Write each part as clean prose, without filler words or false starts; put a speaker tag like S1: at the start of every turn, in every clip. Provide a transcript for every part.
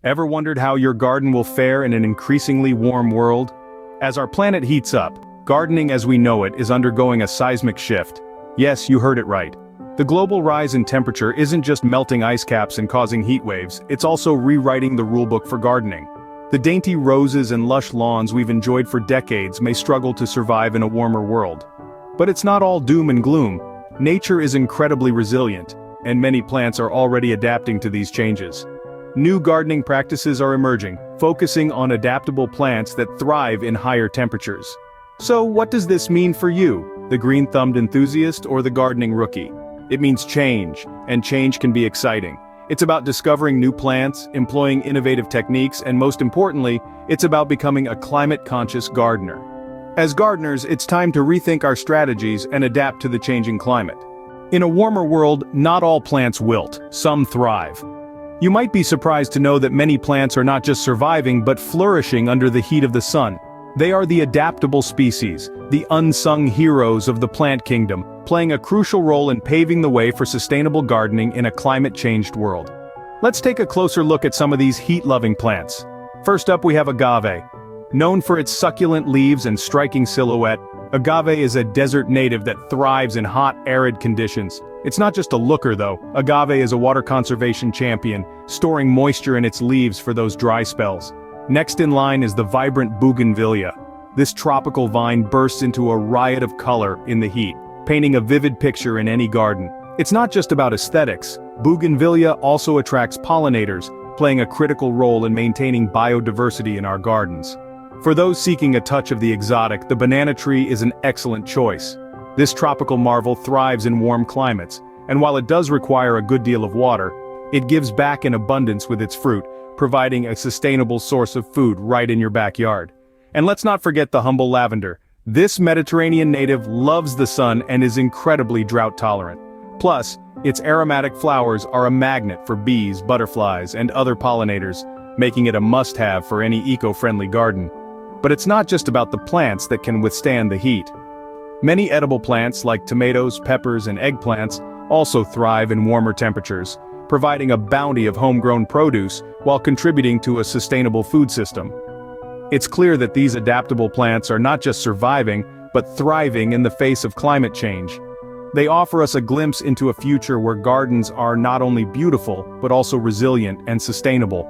S1: Ever wondered how your garden will fare in an increasingly warm world? As our planet heats up, gardening as we know it is undergoing a seismic shift. Yes, you heard it right. The global rise in temperature isn't just melting ice caps and causing heat waves, it's also rewriting the rulebook for gardening. The dainty roses and lush lawns we've enjoyed for decades may struggle to survive in a warmer world. But it's not all doom and gloom. Nature is incredibly resilient, and many plants are already adapting to these changes. New gardening practices are emerging, focusing on adaptable plants that thrive in higher temperatures. So what does this mean for you, the green-thumbed enthusiast or the gardening rookie? It means change, and change can be exciting. It's about discovering new plants, employing innovative techniques, and most importantly, it's about becoming a climate-conscious gardener. As gardeners, it's time to rethink our strategies and adapt to the changing climate. In a warmer world, not all plants wilt, some thrive. You might be surprised to know that many plants are not just surviving but flourishing under the heat of the sun. They are the adaptable species, the unsung heroes of the plant kingdom, playing a crucial role in paving the way for sustainable gardening in a climate-changed world. Let's take a closer look at some of these heat-loving plants. First up we have agave. Known for its succulent leaves and striking silhouette, agave is a desert native that thrives in hot, arid conditions. It's not just a looker though. Agave is a water conservation champion, storing moisture in its leaves for those dry spells. Next in line is the vibrant bougainvillea. This tropical vine bursts into a riot of color in the heat, painting a vivid picture in any garden. It's not just about aesthetics. Bougainvillea also attracts pollinators, playing a critical role in maintaining biodiversity in our gardens. For those seeking a touch of the exotic, the banana tree is an excellent choice. This tropical marvel thrives in warm climates, and while it does require a good deal of water, it gives back in abundance with its fruit, providing a sustainable source of food right in your backyard. And let's not forget the humble lavender. This Mediterranean native loves the sun and is incredibly drought tolerant. Plus, its aromatic flowers are a magnet for bees, butterflies, and other pollinators, making it a must-have for any eco-friendly garden. But it's not just about the plants that can withstand the heat. Many edible plants like tomatoes, peppers, and eggplants also thrive in warmer temperatures, providing a bounty of homegrown produce while contributing to a sustainable food system. It's clear that these adaptable plants are not just surviving, but thriving in the face of climate change. They offer us a glimpse into a future where gardens are not only beautiful, but also resilient and sustainable.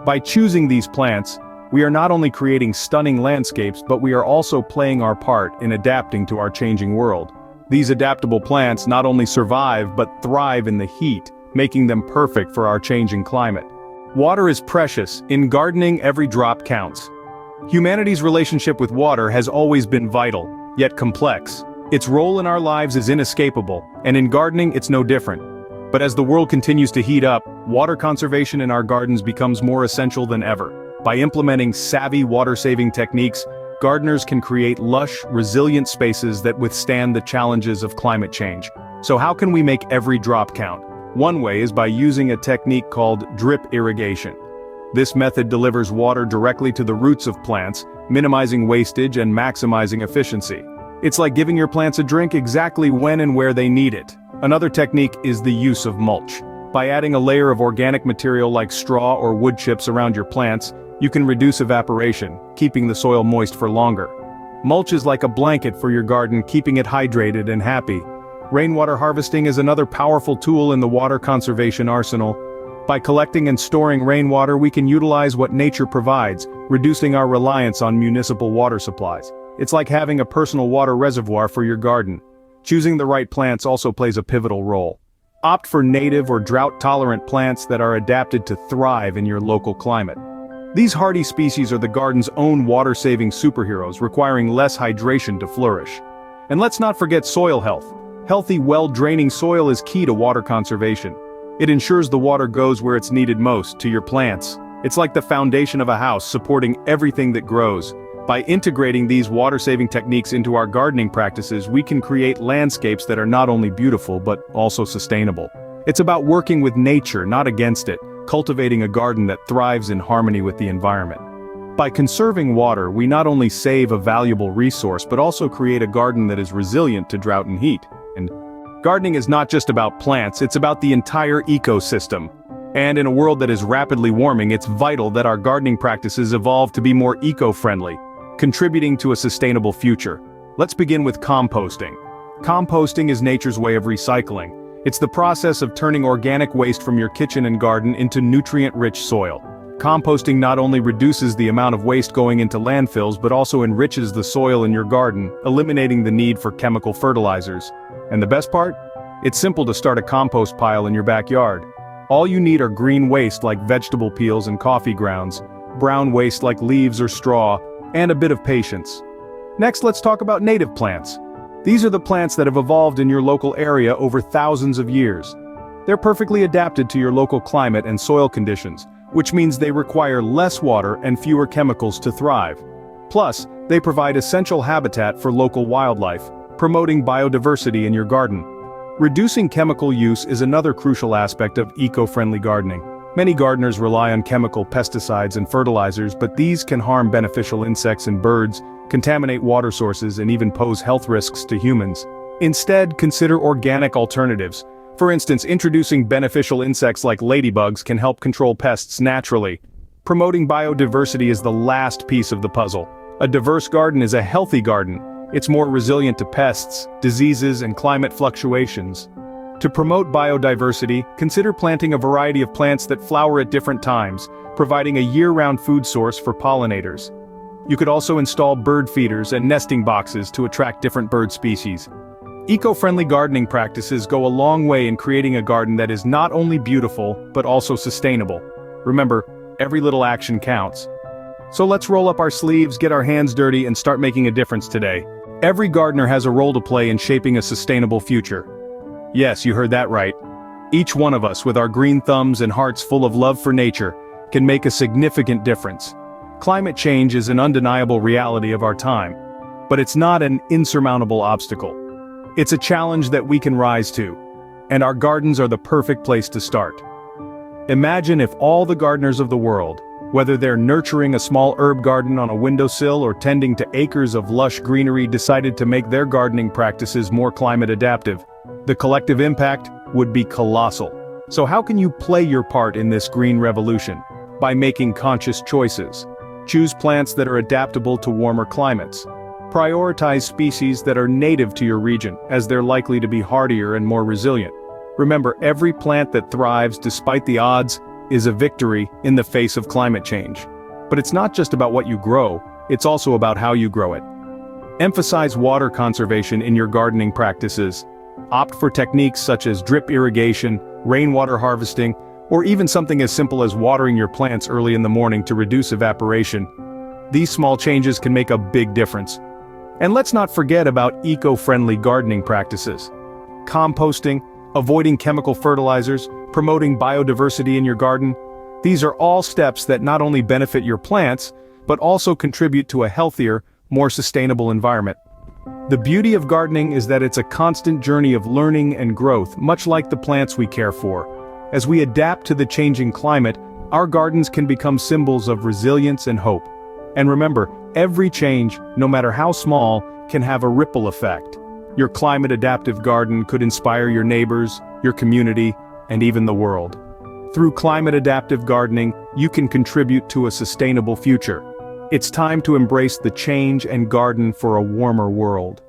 S1: By choosing these plants, we are not only creating stunning landscapes, but we are also playing our part in adapting to our changing world. These adaptable plants not only survive but thrive in the heat, making them perfect for our changing climate. Water is precious. In gardening, every drop counts. Humanity's relationship with water has always been vital, yet complex. Its role in our lives is inescapable, and in gardening it's no different. But as the world continues to heat up, water conservation in our gardens becomes more essential than ever. By implementing savvy water-saving techniques, gardeners can create lush, resilient spaces that withstand the challenges of climate change. So how can we make every drop count? One way is by using a technique called drip irrigation. This method delivers water directly to the roots of plants, minimizing wastage and maximizing efficiency. It's like giving your plants a drink exactly when and where they need it. Another technique is the use of mulch. By adding a layer of organic material like straw or wood chips around your plants, you can reduce evaporation, keeping the soil moist for longer. Mulch is like a blanket for your garden, keeping it hydrated and happy. Rainwater harvesting is another powerful tool in the water conservation arsenal. By collecting and storing rainwater, we can utilize what nature provides, reducing our reliance on municipal water supplies. It's like having a personal water reservoir for your garden. Choosing the right plants also plays a pivotal role. Opt for native or drought-tolerant plants that are adapted to thrive in your local climate. These hardy species are the garden's own water-saving superheroes, requiring less hydration to flourish. And let's not forget soil health. Healthy, well-draining soil is key to water conservation. It ensures the water goes where it's needed most, to your plants. It's like the foundation of a house, supporting everything that grows. By integrating these water-saving techniques into our gardening practices, we can create landscapes that are not only beautiful but also sustainable. It's about working with nature, not against it, cultivating a garden that thrives in harmony with the environment. By conserving water, we not only save a valuable resource but also create a garden that is resilient to drought and heat. And gardening is not just about plants, it's about the entire ecosystem. And in a world that is rapidly warming, it's vital that our gardening practices evolve to be more eco-friendly, contributing to a sustainable future. Let's begin with composting. Composting is nature's way of recycling. It's the process of turning organic waste from your kitchen and garden into nutrient-rich soil. Composting not only reduces the amount of waste going into landfills but also enriches the soil in your garden, eliminating the need for chemical fertilizers. And the best part? It's simple to start a compost pile in your backyard. All you need are green waste like vegetable peels and coffee grounds, brown waste like leaves or straw, and a bit of patience. Next, let's talk about native plants. These are the plants that have evolved in your local area over thousands of years. They're perfectly adapted to your local climate and soil conditions, which means they require less water and fewer chemicals to thrive. Plus, they provide essential habitat for local wildlife, promoting biodiversity in your garden. Reducing chemical use is another crucial aspect of eco-friendly gardening. Many gardeners rely on chemical pesticides and fertilizers, but these can harm beneficial insects and birds, contaminate water sources, and even pose health risks to humans. Instead, consider organic alternatives. For instance, introducing beneficial insects like ladybugs can help control pests naturally. Promoting biodiversity is the last piece of the puzzle. A diverse garden is a healthy garden. It's more resilient to pests, diseases, and climate fluctuations. To promote biodiversity, consider planting a variety of plants that flower at different times, providing a year-round food source for pollinators. You could also install bird feeders and nesting boxes to attract different bird species. Eco-friendly gardening practices go a long way in creating a garden that is not only beautiful, but also sustainable. Remember, every little action counts. So let's roll up our sleeves, get our hands dirty, and start making a difference today. Every gardener has a role to play in shaping a sustainable future. Yes, you heard that right. Each one of us, with our green thumbs and hearts full of love for nature, can make a significant difference. Climate change is an undeniable reality of our time, but it's not an insurmountable obstacle. It's a challenge that we can rise to, and our gardens are the perfect place to start. Imagine if all the gardeners of the world, whether they're nurturing a small herb garden on a windowsill or tending to acres of lush greenery, decided to make their gardening practices more climate adaptive. The collective impact would be colossal. So how can you play your part in this green revolution? By making conscious choices. Choose plants that are adaptable to warmer climates. Prioritize species that are native to your region, as they're likely to be hardier and more resilient. Remember, every plant that thrives despite the odds is a victory in the face of climate change. But it's not just about what you grow, it's also about how you grow it. Emphasize water conservation in your gardening practices. Opt for techniques such as drip irrigation, rainwater harvesting, or even something as simple as watering your plants early in the morning to reduce evaporation. These small changes can make a big difference. And let's not forget about eco-friendly gardening practices. Composting, avoiding chemical fertilizers, promoting biodiversity in your garden. These are all steps that not only benefit your plants, but also contribute to a healthier, more sustainable environment. The beauty of gardening is that it's a constant journey of learning and growth, much like the plants we care for. As we adapt to the changing climate, our gardens can become symbols of resilience and hope. And remember, every change, no matter how small, can have a ripple effect. Your climate-adaptive garden could inspire your neighbors, your community, and even the world. Through climate-adaptive gardening, you can contribute to a sustainable future. It's time to embrace the change and garden for a warmer world.